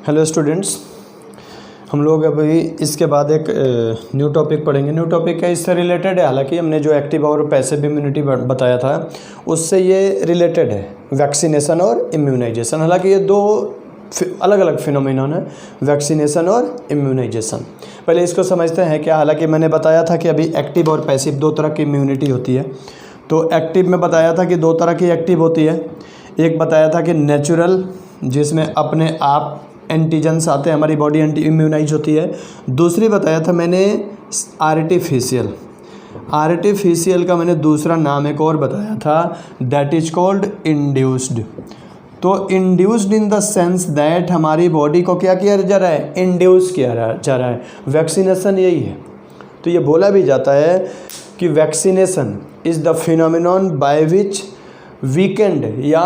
Hello students, हम लोग अभी इसके बाद एक न्यू टॉपिक पढ़ेंगे। न्यू टॉपिक है, इससे रिलेटेड है। हालांकि हमने जो एक्टिव और पैसिव इम्यूनिटी बताया था उससे ये रिलेटेड है, वैक्सीनेशन और इम्यूनाइजेशन। हालांकि ये दो अलग अलग फिनोमिनन है, वैक्सीनेशन और इम्यूनाइजेशन। पहले इसको समझते हैं क्या। हालांकि मैंने बताया था कि अभी एक्टिव और पैसिव दो तरह की इम्यूनिटी होती है। तो एक्टिव में बताया था कि दो तरह की एक्टिव होती है। एक बताया था कि नेचुरल, जिसमें अपने आप एंटीजन्स आते हैं, हमारी बॉडी एंटी इम्यूनाइज होती है। दूसरी बताया था मैंने आर्टिफिशियल। आर्टिफिशियल का मैंने दूसरा नाम एक और बताया था, दैट इज कॉल्ड इंड्यूस्ड। तो induced in the sense that हमारी बॉडी को क्या किया जा रहा है, इंड्यूस किया जा रहा है। वैक्सीनेशन यही है। तो ये बोला भी जाता है कि vaccination is the phenomenon by which weakened या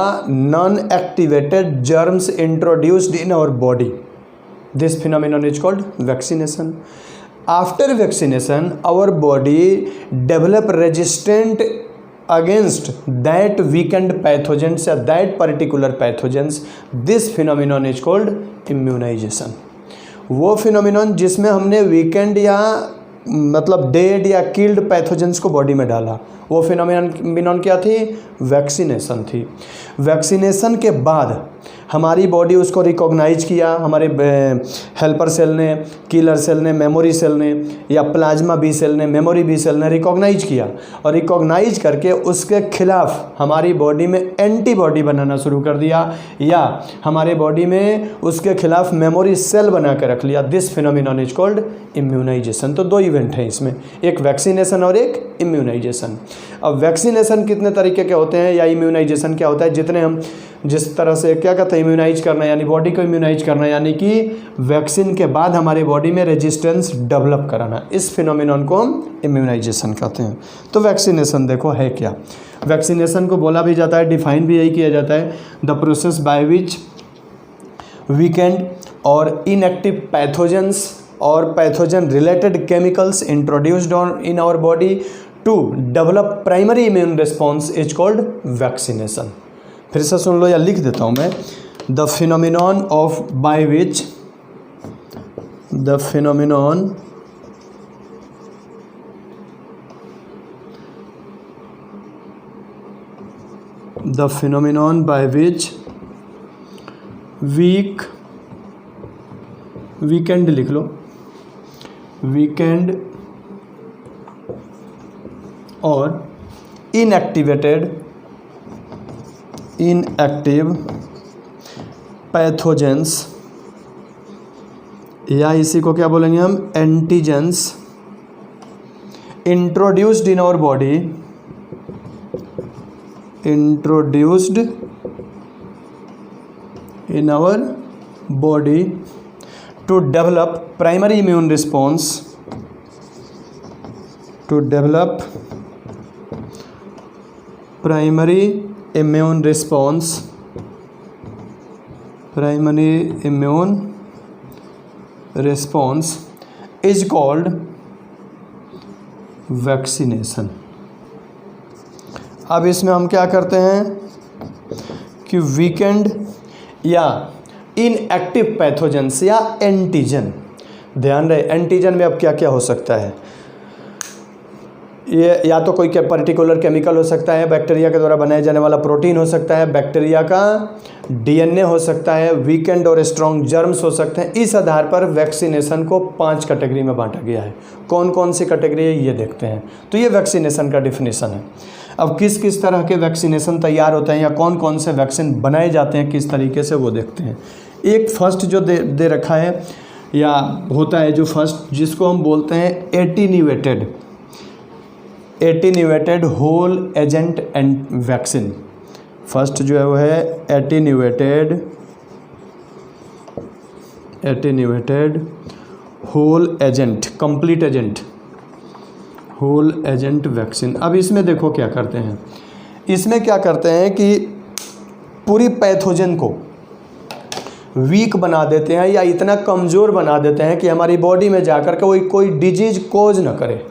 non-activated germs introduced in our body. This phenomenon is called vaccination. After vaccination, our body develop resistant against that weakened pathogens or that particular pathogens. This phenomenon is called immunization. वो phenomenon जिसमें हमने weakened या मतलब dead या killed pathogens को body में डाला, वो फिनोमिनन क्या थी, वैक्सीनेशन थी। वैक्सीनेशन के बाद हमारी बॉडी उसको रिकॉग्नाइज किया, हमारे हेल्पर सेल ने, किलर सेल ने, मेमोरी सेल ने या प्लाज्मा बी सेल ने, मेमोरी बी सेल ने रिकॉग्नाइज किया। और रिकॉग्नाइज करके उसके खिलाफ हमारी बॉडी में एंटीबॉडी बनाना शुरू कर दिया या हमारे बॉडी में उसके खिलाफ मेमोरी सेल बना के रख लिया। This phenomenon is called immunization. तो दो इवेंट हैं इसमें, एक वैक्सीनेशन और एक इम्यूनाइजेशन। अब वैक्सीनेशन कितने तरीके के होते हैं या इम्यूनाइजेशन क्या होता है, जितने हम जिस तरह से क्या कहते हैं, इम्यूनाइज करना यानी बॉडी को इम्यूनाइज करना, यानी कि वैक्सीन के बाद हमारी बॉडी में रेजिस्टेंस डेवलप कराना, इस फिनोमिनन को हम इम्यूनाइजेशन कहते हैं। तो वैक्सीनेशन देखो है क्या। वैक्सीनेशन को बोला भी जाता है, डिफाइन भी यही किया जाता है, the process by which weakened और इनएक्टिव पैथोजेंस और pathogen related chemicals introduced in our body to develop primary immune response is called vaccination. फिर से सुन लो या लिख देता हूँ मैं, the phenomenon of by which the phenomenon by which weakened लिख लो, वीकेंड और इनएक्टिव पैथोजेंस या इसी को क्या बोलेंगे हम, antigens introduced in our body, introduced in our body to develop primary immune response, to develop primary immune response, primary immune response is called vaccination. अब इसमें हम क्या करते हैं कि वीकेंड या इनएक्टिव पैथोजेंस या एंटीजन, ध्यान रहे एंटीजन में अब क्या क्या हो सकता है। ये या तो कोई पर्टिकुलर केमिकल हो सकता है, बैक्टीरिया के द्वारा बनाया जाने वाला प्रोटीन हो सकता है, बैक्टीरिया का डीएनए हो सकता है, वीकेंड और स्ट्रॉन्ग जर्म्स हो सकते हैं। इस आधार पर वैक्सीनेशन को 5 कैटेगरी में बांटा गया है। कौन कौन सी कैटेगरी है ये देखते हैं। तो ये वैक्सीनेशन का डिफिनीशन है। अब किस किस तरह के वैक्सीनेशन तैयार होते हैं या कौन कौन से वैक्सीन बनाए जाते हैं किस तरीके से, वो देखते हैं। एक फर्स्ट जो दे रखा है या होता है जो फर्स्ट, जिसको हम बोलते हैं attenuated whole agent and vaccine. First जो है वो है attenuated whole agent, complete agent, whole agent vaccine. अब इसमें देखो क्या करते हैं, इसमें क्या करते हैं कि पूरी पैथोजन को वीक बना देते हैं या इतना कमज़ोर बना देते हैं कि हमारी बॉडी में जाकर के कोई डिजीज कोज ना करे।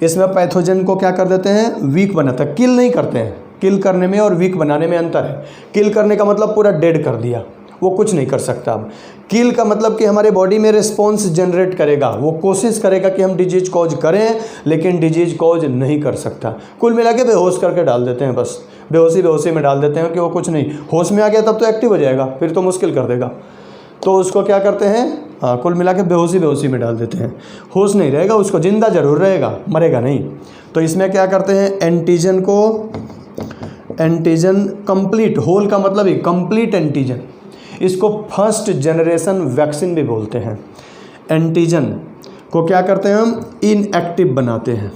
इसमें पैथोजन को क्या कर देते हैं, वीक बनाता है, किल नहीं करते हैं। किल करने में और वीक बनाने में अंतर है। किल करने का मतलब पूरा डेड कर दिया, वो कुछ नहीं कर सकता। अब किल का मतलब कि हमारे बॉडी में रिस्पॉन्स जनरेट करेगा, वो कोशिश करेगा कि हम डिजीज कॉज करें, लेकिन डिजीज कॉज नहीं कर सकता। कुल मिला के बेहोश करके डाल देते हैं, बस बेहोशी में डाल देते हैं कि वो कुछ नहीं, होश में आ गया तब तो एक्टिव हो जाएगा, फिर तो मुश्किल कर देगा। तो उसको क्या करते हैं, हाँ, कुल मिला के बेहोशी में डाल देते हैं। होश नहीं रहेगा, उसको जिंदा जरूर रहेगा, मरेगा नहीं। तो इसमें क्या करते हैं, एंटीजन कंप्लीट, होल का मतलब ही कंप्लीट एंटीजन, इसको फर्स्ट जनरेशन वैक्सीन भी बोलते हैं। एंटीजन को क्या करते हैं हम, इनएक्टिव बनाते हैं,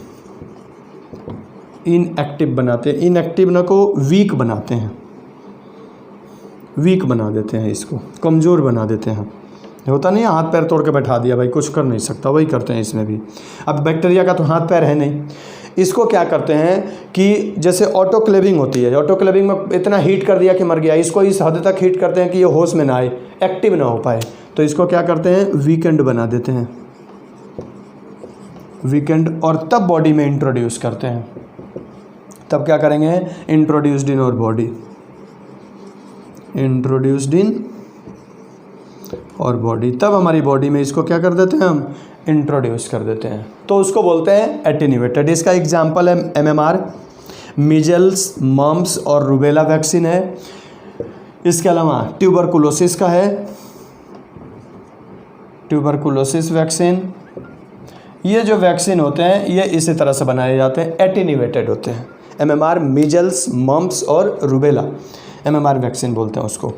इनएक्टिव ना को वीक बनाते हैं, वीक बना देते हैं, इसको कमज़ोर बना देते हैं। होता नहीं है हाथ पैर तोड़ के बैठा दिया, भाई कुछ कर नहीं सकता, वही करते हैं इसमें भी। अब बैक्टीरिया का तो हाथ पैर है नहीं, इसको क्या करते हैं कि जैसे ऑटोक्लेविंग होती है, ऑटोक्लेविंग में इतना हीट कर दिया कि मर गया, इसको इस हद तक हीट करते हैं कि ये होश में ना आए, एक्टिव ना हो पाए। तो इसको क्या करते हैं, वीकेंड बना देते हैं, वीकेंड, और तब बॉडी में इंट्रोड्यूस करते हैं। तब क्या करेंगे, इंट्रोड्यूस्ड इन और बॉडी, इंट्रोड्यूस्ड इन और बॉडी, तब हमारी बॉडी में इसको क्या कर देते हैं, हम इंट्रोड्यूस कर देते हैं। तो उसको बोलते हैं एटेन्यूएटेड। इसका एग्जाम्पल है MMR, मीजल्स, मम्प्स और रूबेला वैक्सीन है। इसके अलावा ट्यूबरकुलोसिस का है, ट्यूबरकुलोसिस वैक्सीन। ये जो वैक्सीन होते हैं ये इसी तरह से बनाए जाते हैं, एटेन्यूएटेड होते हैं। MMR, मीजल्स, मम्प्स और रूबेला, MMR वैक्सीन बोलते हैं उसको।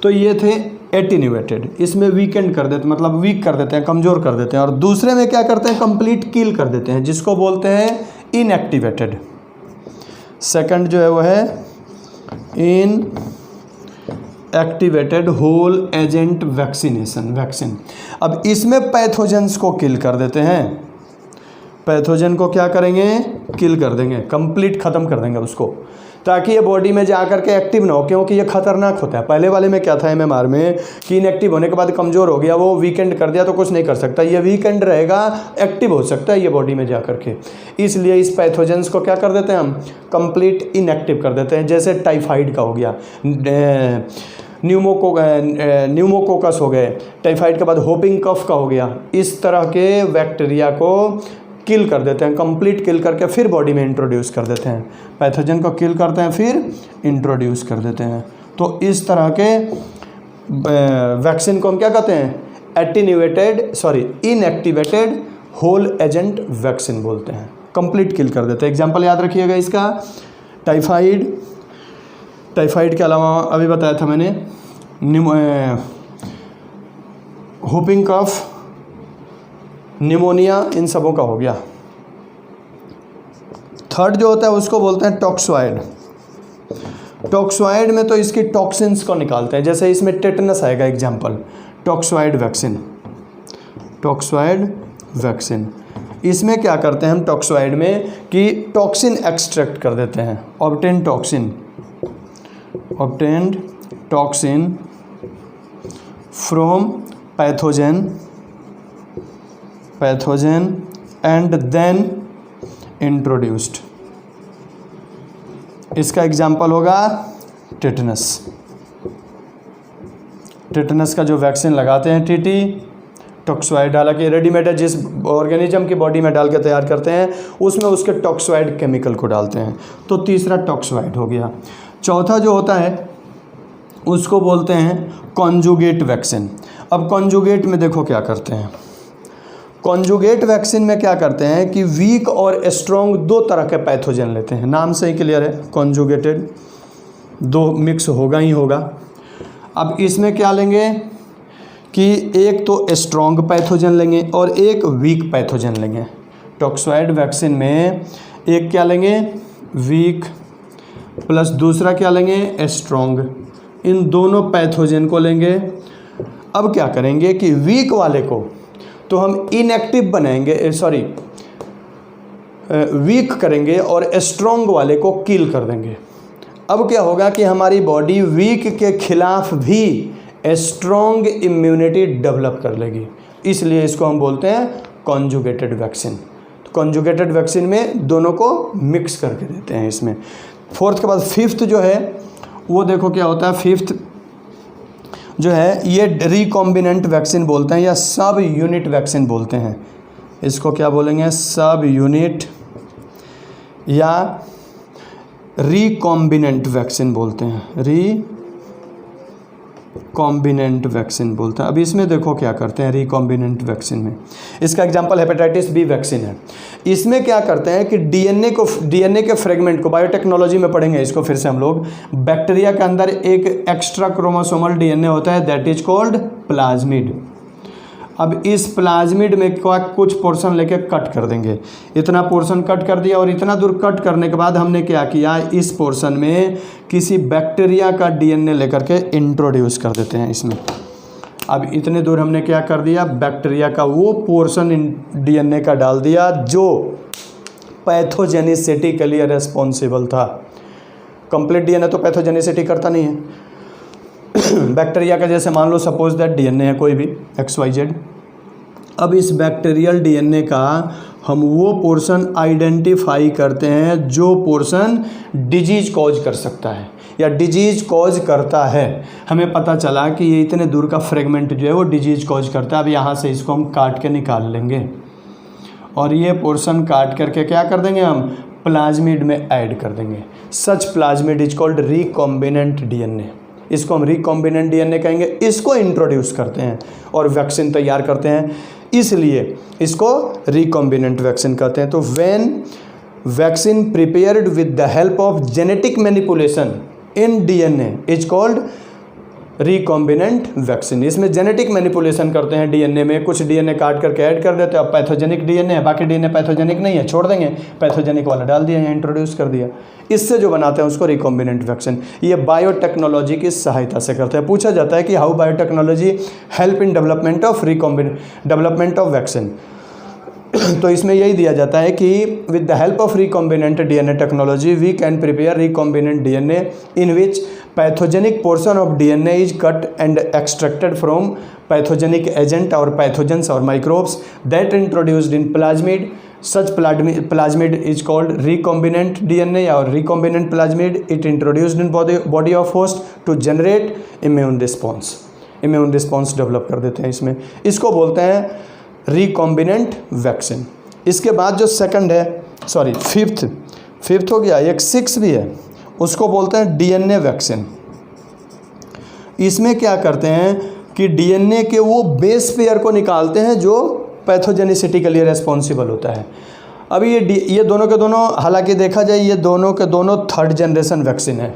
तो ये थे एटेन्यूएटेड, इसमें वीकेंड कर देते, मतलब वीक कर देते हैं, कमज़ोर कर देते हैं। और दूसरे में क्या करते हैं, कंप्लीट किल कर देते हैं, जिसको बोलते हैं इनएक्टिवेटेड। सेकंड जो है वो है इनएक्टिवेटेड होल एजेंट वैक्सीन। अब इसमें पैथोजेंस को किल कर देते हैं, पैथोजन को क्या करेंगे, किल कर देंगे, कंप्लीट ख़त्म कर देंगे उसको, ताकि ये बॉडी में जा कर के एक्टिव ना हो, क्योंकि ये खतरनाक होता है। पहले वाले में क्या था MMR में कि इनएक्टिव होने के बाद कमज़ोर हो गया, वो वीकेंड कर दिया तो कुछ नहीं कर सकता, ये वीकेंड रहेगा, एक्टिव हो सकता है ये बॉडी में जा कर के। इसलिए इस पैथोजेंस को क्या कर देते हैं हम, कंप्लीट इनएक्टिव कर देते हैं। जैसे टाइफाइड का हो गया, न्यूमोकोकस हो गए, टाइफाइड के बाद होपिंग कफ का हो गया, इस तरह के बैक्टीरिया को किल कर देते हैं, कंप्लीट किल करके फिर बॉडी में इंट्रोड्यूस कर देते हैं। पैथोजन को किल करते हैं फिर इंट्रोड्यूस कर देते हैं। तो इस तरह के वैक्सीन को हम क्या कहते हैं, इनएक्टिवेटेड होल एजेंट वैक्सीन बोलते हैं, कंप्लीट किल कर देते हैं। एग्जाम्पल याद रखिएगा इसका, टाइफाइड के अलावा अभी बताया था मैंने, होपिंग कफ, निमोनिया, इन सबों का हो गया। थर्ड जो होता है उसको बोलते हैं टॉक्सॉइड। टॉक्सॉइड में तो इसकी टॉक्सिन्स को निकालते हैं, जैसे इसमें टेटनस आएगा एग्जाम्पल, टॉक्सॉइड वैक्सीन। इसमें क्या करते हैं हम टॉक्सॉइड में कि टॉक्सिन एक्सट्रैक्ट कर देते हैं, obtain toxin from pathogen and then introduced. इसका एग्जाम्पल होगा टेटनस का जो वैक्सीन लगाते हैं TT, टॉक्सॉइड, हालांकि रेडीमेड है, जिस ऑर्गेनिज्म की बॉडी में डाल के तैयार करते हैं उसमें उसके टॉक्सॉइड केमिकल को डालते हैं। तो तीसरा टॉक्सॉइड हो गया। चौथा जो होता है उसको बोलते हैं कॉन्जुगेट वैक्सीन। अब कॉन्जुगेट में देखो क्या करते हैं, कॉन्जुगेट वैक्सीन में क्या करते हैं कि वीक और स्ट्रॉन्ग दो तरह के पैथोजन लेते हैं, नाम से ही क्लियर है, कॉन्जुगेटेड, दो मिक्स होगा ही होगा। अब इसमें क्या लेंगे कि एक तो स्ट्रॉन्ग पैथोजन लेंगे और एक वीक पैथोजन लेंगे। टॉक्सॉइड वैक्सीन में एक क्या लेंगे, वीक, प्लस दूसरा क्या लेंगे, स्ट्रॉन्ग, इन दोनों पैथोजन को लेंगे। अब क्या करेंगे कि वीक वाले को तो हम इनएक्टिव बनाएंगे, वीक करेंगे और स्ट्रॉन्ग वाले को किल कर देंगे। अब क्या होगा कि हमारी बॉडी वीक के खिलाफ भी स्ट्रॉन्ग इम्यूनिटी डेवलप कर लेगी, इसलिए इसको हम बोलते हैं कॉन्जुगेटेड वैक्सीन। तो कॉन्जुगेटेड वैक्सीन में दोनों को मिक्स करके देते हैं इसमें। फोर्थ के बाद फिफ्थ जो है वो देखो क्या होता है, फिफ्थ जो है ये रिकॉम्बिनेंट वैक्सीन बोलते हैं या सब यूनिट वैक्सीन बोलते हैं। इसको क्या बोलेंगे? सब यूनिट या रिकॉम्बिनेंट वैक्सीन बोलते हैं, रिकॉम्बिनेंट वैक्सीन बोलते हैं। अब इसमें देखो क्या करते हैं रिकॉम्बिनेंट वैक्सीन में। इसका एग्जांपल हेपेटाइटिस बी वैक्सीन है। इसमें क्या करते हैं कि डीएनए के फ्रेगमेंट को, बायोटेक्नोलॉजी में पढ़ेंगे इसको फिर से हम लोग, बैक्टीरिया के अंदर एक एक्स्ट्रा क्रोमोसोमल डीएनए होता है दैट इज कॉल्ड प्लाज्मिड। अब इस प्लाज्मिड में कुछ पोर्शन लेके कट कर देंगे, इतना पोर्शन कट कर दिया और इतना दूर कट करने के बाद हमने क्या किया, इस पोर्शन में किसी बैक्टीरिया का डीएनए लेकर के इंट्रोड्यूस कर देते हैं इसमें। अब इतने दूर हमने क्या कर दिया, बैक्टीरिया का वो पोर्शन डीएनए का डाल दिया जो पैथोजेनिसिटी के लिए रेस्पॉन्सिबल था। कंप्लीट डीएनए तो पैथोजेनिसिटी करता नहीं है। बैक्टीरिया का जैसे मान लो सपोज दैट डीएनए है कोई भी XYZ। अब इस बैक्टीरियल डीएनए का हम वो पोर्शन आइडेंटिफाई करते हैं जो पोर्शन डिजीज कॉज कर सकता है या डिजीज कॉज करता है। हमें पता चला कि ये इतने दूर का फ्रेगमेंट जो है वो डिजीज कॉज करता है। अब यहाँ से इसको हम काट के निकाल लेंगे और ये पोर्शन काट करके क्या कर देंगे, हम प्लाज्मिड में ऐड कर देंगे। Such plasmid is called recombinant DNA. इसको हम रिकॉम्बिनेंट डीएनए कहेंगे। इसको इंट्रोड्यूस करते हैं और वैक्सीन तैयार करते हैं, इसलिए इसको रिकॉम्बिनेंट वैक्सीन कहते हैं। तो when vaccine prepared with the help of genetic manipulation in DNA is called recombinant vaccine. इसमें जेनेटिक मैनिपुलेशन करते हैं डीएनए में, कुछ डीएनए काट करके ऐड कर देते हैं। अब पैथोजेनिक डीएनए है, बाकी डीएनए पैथोजेनिक नहीं है, छोड़ देंगे, पैथोजेनिक वाला डाल दिया या इंट्रोड्यूस कर दिया। इससे जो बनाते हैं उसको रिकॉम्बिनेंट वैक्सीन। ये बायोटेक्नोलॉजी की सहायता से करते हैं। पूछा जाता है कि how biotechnology help in development of vaccine. तो इसमें यही दिया जाता है कि with the help of recombinant DNA technology we can prepare recombinant DNA in which pathogenic portion of DNA is cut and extracted from pathogenic agent or pathogens or microbes that introduced in plasmid. Such plasmid is called recombinant DNA or recombinant plasmid. It introduced in body of host to generate immune response. Immune response develop कर देते हैं इसमें। इसको बोलते हैं recombinant vaccine। इसके बाद जो सेकंड है, सॉरी फिफ्थ हो गया, एक 6 भी है, उसको बोलते हैं डीएनए वैक्सीन। इसमें क्या करते हैं कि डीएनए के वो बेस पेयर को निकालते हैं जो पैथोजेनिसिटी के लिए रेस्पॉन्सिबल होता है। अब ये दोनों के दोनों, हालांकि देखा जाए ये दोनों के दोनों 3rd जनरेशन वैक्सीन है।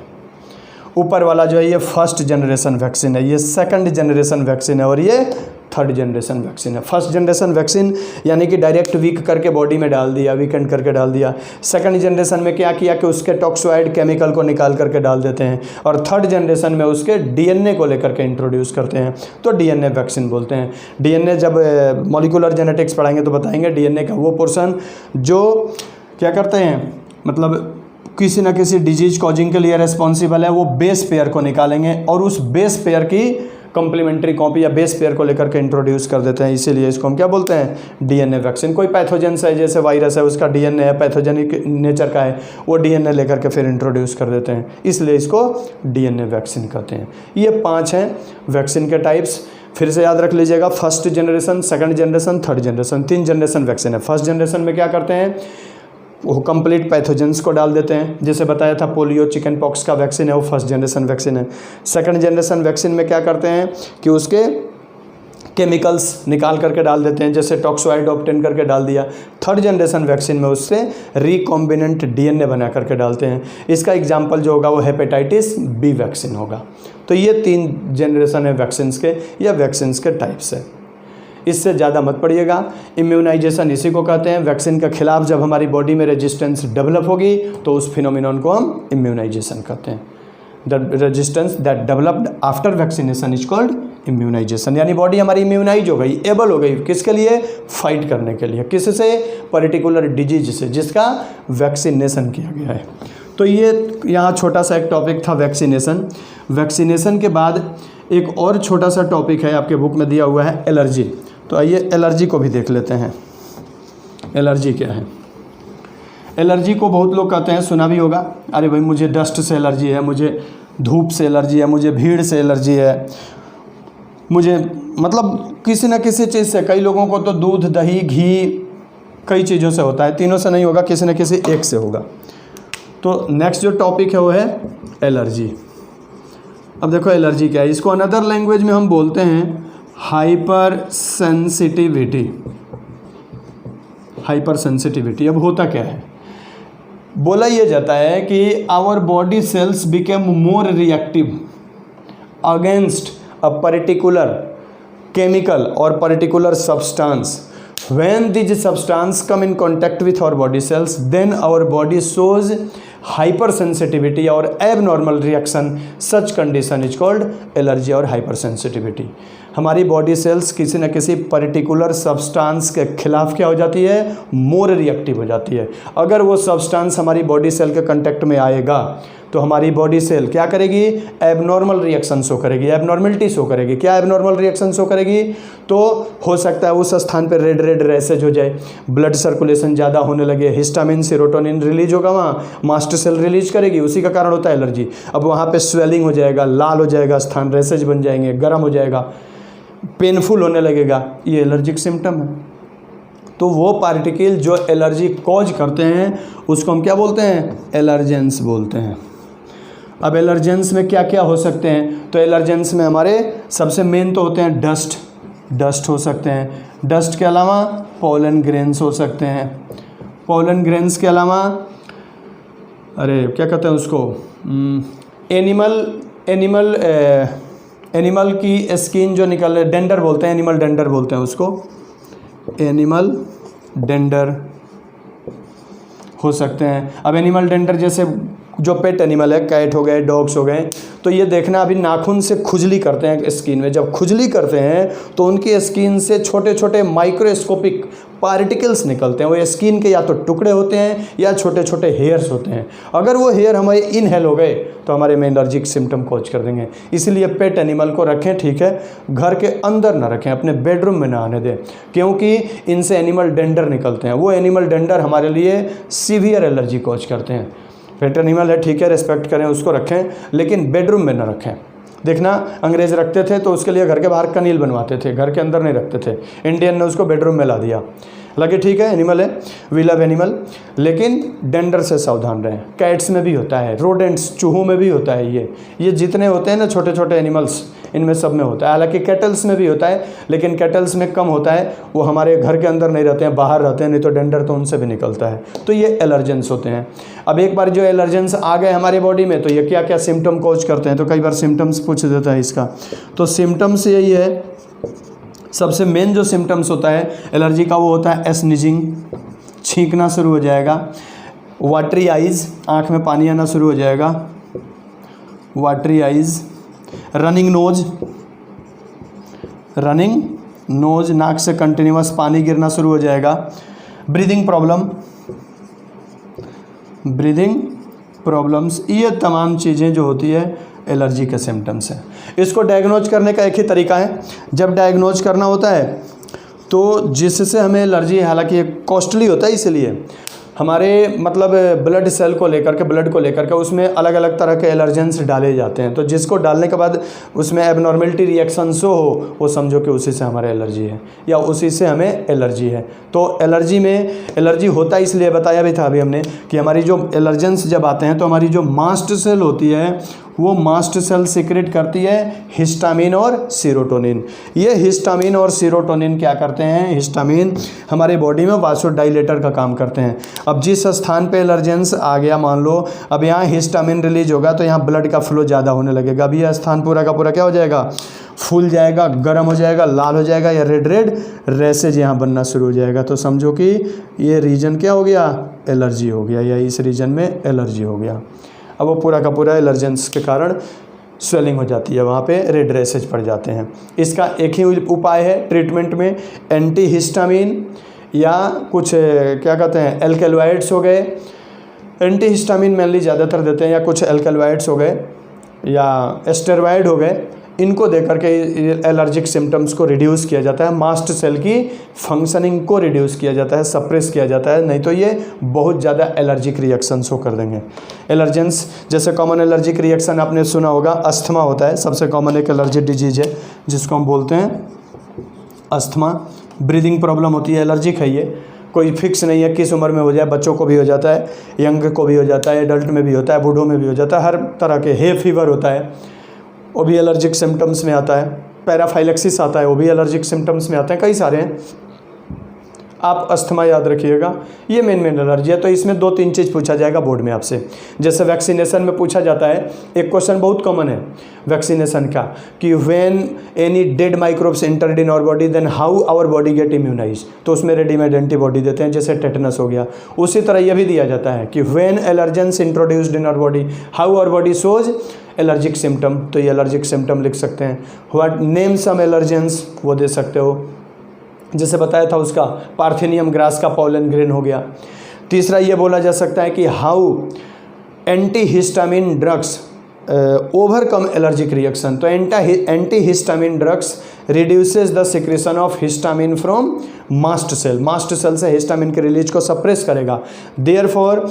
ऊपर वाला जो है ये 1st जनरेशन वैक्सीन है, ये 2nd जनरेशन वैक्सीन है और ये 3rd जनरेशन वैक्सीन है। 1st जनरेशन वैक्सीन यानी कि डायरेक्ट वीक करके बॉडी में डाल दिया, वीकेंड करके डाल दिया। 2nd जनरेशन में क्या किया कि उसके टॉक्सोइड केमिकल को निकाल करके डाल देते हैं और 3rd जनरेशन में उसके डीएनए को लेकर के इंट्रोड्यूस करते हैं, तो डीएनए वैक्सीन बोलते हैं। डीएनए जब मॉलिक्यूलर जेनेटिक्स पढ़ाएंगे तो बताएंगे डीएनए का वो पोर्शन जो क्या करते हैं, मतलब किसी न किसी डिजीज कॉजिंग के लिए रेस्पॉन्सिबल है, वो बेस पेयर को निकालेंगे और उस बेस पेयर की कॉम्प्लीमेंट्री कॉपी या बेस पेयर को लेकर के इंट्रोड्यूस कर देते हैं। इसीलिए इसको हम क्या बोलते हैं, डीएनए वैक्सीन। कोई पैथोजेंस है जैसे वायरस है, उसका डीएनए है, पैथोजेनिक नेचर का है, वो डीएनए लेकर के फिर इंट्रोड्यूस कर देते हैं, इसलिए इसको डीएनए वैक्सीन कहते हैं। ये 5 हैं वैक्सीन के टाइप्स। फिर से याद रख लीजिएगा, 1st generation, 2nd generation, 3rd generation, 3 generation vaccine है। 1st जनरेशन में क्या करते हैं, वो कंप्लीट पैथोजेंस को डाल देते हैं, जैसे बताया था पोलियो, चिकन पॉक्स का वैक्सीन है, वो 1st जनरेशन वैक्सीन है। 2nd जनरेशन वैक्सीन में क्या करते हैं कि उसके केमिकल्स निकाल करके डाल देते हैं, जैसे टॉक्सोइड ऑब्टेन करके डाल दिया। 3rd जनरेशन वैक्सीन में उससे रिकॉम्बिनेंट डीएनए बना करके डालते हैं। इसका एग्जाम्पल जो होगा वो हेपेटाइटिस बी वैक्सीन होगा। तो ये 3 जनरेशन है वैक्सीन्स के या वैक्सीन्स के टाइप्स है। इससे ज़्यादा मत पढ़िएगा। इम्यूनाइजेशन इसी को कहते हैं। वैक्सीन के खिलाफ जब हमारी बॉडी में रेजिस्टेंस डेवलप होगी तो उस फिनोमिनन को हम इम्यूनाइजेशन कहते हैं। The resistance that developed after vaccination is called immunization. यानी बॉडी हमारी इम्यूनाइज हो गई, एबल हो गई, किसके लिए, फाइट करने के लिए, किससे, पर्टिकुलर डिजीज से जिसका वैक्सीनेशन किया गया है। तो ये यहाँ छोटा सा एक टॉपिक था वैक्सीनेशन। वैक्सीनेशन के बाद एक और छोटा सा टॉपिक है आपके बुक में दिया हुआ है, एलर्जी। तो आइए एलर्जी को भी देख लेते हैं। एलर्जी क्या है? एलर्जी को बहुत लोग कहते हैं, सुना भी होगा, अरे भाई मुझे डस्ट से एलर्जी है, मुझे धूप से एलर्जी है, मुझे भीड़ से एलर्जी है, मुझे मतलब किसी न किसी चीज़ से, कई लोगों को तो दूध, दही, घी, कई चीज़ों से होता है, तीनों से नहीं होगा, किसी न किसी एक से होगा। तो नेक्स्ट जो टॉपिक है वो है एलर्जी। अब देखो एलर्जी क्या है, इसको अनदर लैंग्वेज में हम बोलते हैं हाइपर सेंसिटिविटी। Hyper sensitivity. अब होता क्या है, बोला यह जाता है कि our body cells became more reactive against a particular chemical और particular substance. When these substance come in contact with our body cells, then our body shows hypersensitivity or abnormal reaction. Such condition is called allergy और hypersensitivity. हमारी body cells किसी न किसी particular substance के खिलाफ क्या हो जाती है, मोर रिएक्टिव हो जाती है। अगर वो सब्सटेंस हमारी बॉडी सेल के कांटेक्ट में आएगा तो हमारी बॉडी सेल क्या करेगी, एबनॉर्मल रिएक्शन शो करेगी, एबनॉर्मलिटी शो करेगी। क्या एबनॉर्मल रिएक्शन शो करेगी, तो हो सकता है उस स्थान पर रेड रेड रैशेज हो जाए, ब्लड सर्कुलेशन ज़्यादा होने लगे, हिस्टामिन सेरोटोनिन रिलीज होगा, वहाँ मास्ट सेल रिलीज करेगी, उसी का कारण होता है एलर्जी। अब वहाँ पे स्वेलिंग हो जाएगा, लाल हो जाएगा स्थान, रैशेज बन जाएंगे, गर्म हो जाएगा, पेनफुल होने लगेगा, ये एलर्जिक सिम्टम है। तो वो पार्टिकल जो एलर्जी कॉज करते हैं उसको हम क्या बोलते हैं, एलर्जेंस बोलते हैं। अब एलर्जेंस में क्या क्या हो सकते हैं, तो एलर्जेंस में हमारे सबसे मेन तो होते हैं डस्ट हो सकते हैं, डस्ट के अलावा पोलन ग्रेन्स हो सकते हैं, पोलन ग्रेन्स के अलावा अरे क्या कहते हैं उसको, एनिमल की स्किन जो निकल, डेंडर बोलते हैं, एनिमल डेंडर बोलते हैं उसको, एनिमल डेंडर हो सकते हैं। अब एनिमल डेंडर जैसे जो पेट एनिमल है, कैट हो गए, डॉग्स हो गए, तो ये देखना अभी नाखून से खुजली करते हैं स्किन में। जब खुजली करते हैं तो उनकी स्किन से छोटे छोटे माइक्रोस्कोपिक पार्टिकल्स निकलते हैं। वो स्किन के या तो टुकड़े होते हैं या छोटे छोटे हेयर्स होते हैं। अगर वो हेयर हमारे इनहेल हो गए तो हमारे में एलर्जिक सिम्टम कॉज कर देंगे। इसलिए पेट एनिमल को रखें, ठीक है, घर के अंदर ना रखें, अपने बेडरूम में ना आने दें, क्योंकि इनसे एनिमल डेंडर निकलते हैं। वो एनिमल डेंडर हमारे लिए सीवियर एलर्जी कॉज करते हैं। पेट एनिमल है, ठीक है, रिस्पेक्ट करें, उसको रखें, लेकिन बेडरूम में ना रखें। देखना अंग्रेज़ रखते थे तो उसके लिए घर के बाहर कनील बनवाते थे, घर के अंदर नहीं रखते थे। इंडियन ने उसको बेडरूम में ला दिया। लगे ठीक है, एनिमल है, वी लव एनिमल, लेकिन डेंडर से सावधान रहें। कैट्स में भी होता है, रोडेंट्स, चूहों में भी होता है, ये जितने होते हैं ना छोटे छोटे एनिमल्स, इनमें सब में होता है। हालांकि कैटल्स में भी होता है, लेकिन कैटल्स में कम होता है, वो हमारे घर के अंदर नहीं रहते हैं, बाहर रहते हैं, नहीं तो डेंडर तो उनसे भी निकलता है। तो ये एलर्जेंस होते हैं। अब एक बार जो एलर्जेंस आ गए हमारे बॉडी में तो ये क्या क्या सिम्टम कॉज करते हैं, तो कई बार सिम्टम्स पूछ देता है इसका। तो सिम्टम्स यही है, सबसे मेन जो सिम्टम्स होता है एलर्जी का वो होता है स्नीजिंग, छींकना शुरू हो जाएगा, वाटरी आइज़, आँख में पानी आना शुरू हो जाएगा, वाटरी आइज़, रनिंग नोज, नाक से कंटिन्यूअस पानी गिरना शुरू हो जाएगा, ब्रीदिंग प्रॉब्लम्स, ये तमाम चीज़ें जो होती है एलर्जी के सिम्टम्स हैं। इसको डायग्नोज करने का एक ही तरीका है, जब डायग्नोज करना होता है तो जिससे हमें एलर्जी, हालांकि ये कॉस्टली होता है, इसलिए हमारे मतलब ब्लड सेल को लेकर के, ब्लड को लेकर के उसमें अलग अलग तरह के एलर्जेंस डाले जाते हैं। तो जिसको डालने के बाद उसमें एबनॉर्मेलिटी रिएक्शन शो हो, वो समझो कि उसी से हमारे एलर्जी है या उसी से हमें एलर्जी है। तो एलर्जी में एलर्जी होता है, इसलिए बताया भी था अभी हमने कि हमारी जो एलर्जेंस जब आते हैं तो हमारी जो मास्ट सेल होती है वो मास्ट सेल सिक्रेट करती है हिस्टामिन और सीरोटोनिन। ये हिस्टामिन और सीरोटोनिन क्या करते हैं, हिस्टामिन हमारे बॉडी में वासोडाइलेटर का काम करते हैं। अब जिस स्थान पे एलर्जेंस आ गया, मान लो अब यहाँ हिस्टामिन रिलीज होगा तो यहाँ ब्लड का फ्लो ज़्यादा होने लगेगा। अब यह स्थान पूरा का पूरा क्या हो जाएगा, फूल जाएगा, गर्म हो जाएगा, लाल हो जाएगा, या रेड रेड रैसेज यहाँ बनना शुरू हो जाएगा। तो समझो कि ये रीजन क्या हो गया, एलर्जी हो गया, या इस रीजन में एलर्जी हो गया। अब वो पूरा का पूरा एलर्जेंस के कारण स्वेलिंग हो जाती है, वहाँ पे रेड रैसेज पड़ जाते हैं। इसका एक ही उपाय है ट्रीटमेंट में, एंटी हिस्टामिन या कुछ क्या कहते हैं एल्केलॉइड्स हो गए, एंटी हिस्टामिन मेनली ज़्यादातर देते हैं, या कुछ एल्केलॉइड्स हो गए या स्टेरॉइड हो गए, इनको देकर के एलर्जिक सिम्टम्स को रिड्यूस किया जाता है, मास्ट सेल की फंक्शनिंग को रिड्यूस किया जाता है, सप्रेस किया जाता है, नहीं तो ये बहुत ज़्यादा एलर्जिक रिएक्शंस को कर देंगे। एलर्जेंस जैसे कॉमन एलर्जिक रिएक्शन आपने सुना होगा, अस्थमा होता है, सबसे कॉमन एक एलर्जिक डिजीज है जिसको हम बोलते हैं अस्थमा। ब्रीदिंग प्रॉब्लम होती है, एलर्जिक है ये, कोई फिक्स नहीं है किस उम्र में हो जाए, बच्चों को भी हो जाता है, यंग को भी हो जाता है, एडल्ट में भी होता है, बूढ़ों में भी हो जाता है, हर तरह के। हे फीवर होता है, वो भी एलर्जिक सिम्टम्स में आता है। पैराफाइलेक्सिस आता है, वो भी एलर्जिक सिम्टम्स में आते हैं, कई सारे हैं। आप अस्थमा याद रखिएगा, ये मेन एलर्जी है। तो इसमें 2-3 चीज़ पूछा जाएगा बोर्ड में आपसे। जैसे वैक्सीनेशन में पूछा जाता है, एक क्वेश्चन बहुत कॉमन है वैक्सीनेशन का कि when any dead microbes entered in our body then how our body get immunize, तो उसमें रेडीमेड एंटीबॉडी देते हैं, जैसे टेटनस हो गया। उसी तरह यह भी दिया जाता है कि when allergens introduced in our body how our body shows allergic symptom, तो ये एलर्जिक सिम्टम लिख सकते हैं। व्हाट नेम सम एलर्जेंस, वो दे सकते हो, जैसे बताया था उसका पार्थेनियम ग्रास का पॉलन ग्रेन हो गया। तीसरा ये बोला जा सकता है कि how anti histamine drugs overcome allergic reaction, तो anti histamine drugs reduces the secretion of histamine from mast cell, mast cell से हिस्टामिन के रिलीज को सप्रेस करेगा। देयरफॉर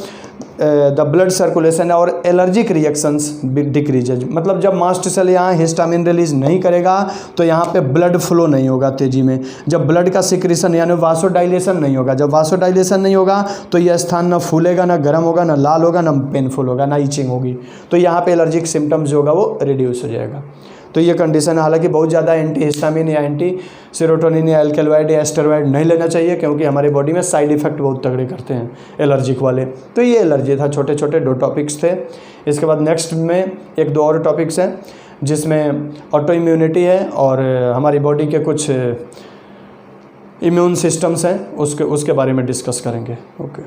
द ब्लड सर्कुलेशन और एलर्जिक रिएक्शंस डिक्रीजेज, मतलब जब मास्ट सेल यहाँ histamine release नहीं करेगा तो यहाँ पे ब्लड फ्लो नहीं होगा तेजी में। जब ब्लड का सिक्रेशन यानी वासोडाइलेशन नहीं होगा, जब वासोडाइलेशन नहीं होगा तो यह स्थान ना फूलेगा, ना गर्म होगा, ना लाल होगा, ना पेनफुल होगा, ना इचिंग होगी, तो यहाँ पे एलर्जिक सिम्टम्स जो होगा वो रिड्यूस हो जाएगा। तो ये कंडीशन है। हालांकि बहुत ज़्यादा एंटी हिस्टामिन या एंटी सेरोटोनिन या एल्केलॉइड या एस्टेरॉइड नहीं लेना चाहिए, क्योंकि हमारे बॉडी में साइड इफेक्ट बहुत तगड़े करते हैं एलर्जिक वाले। तो ये एलर्जी था, छोटे छोटे 2 टॉपिक्स थे। इसके बाद नेक्स्ट में 1-2 और टॉपिक्स हैं जिसमें ऑटो इम्यूनिटी है और हमारी बॉडी के कुछ इम्यून सिस्टम्स हैं, उसके बारे में डिस्कस करेंगे। ओके।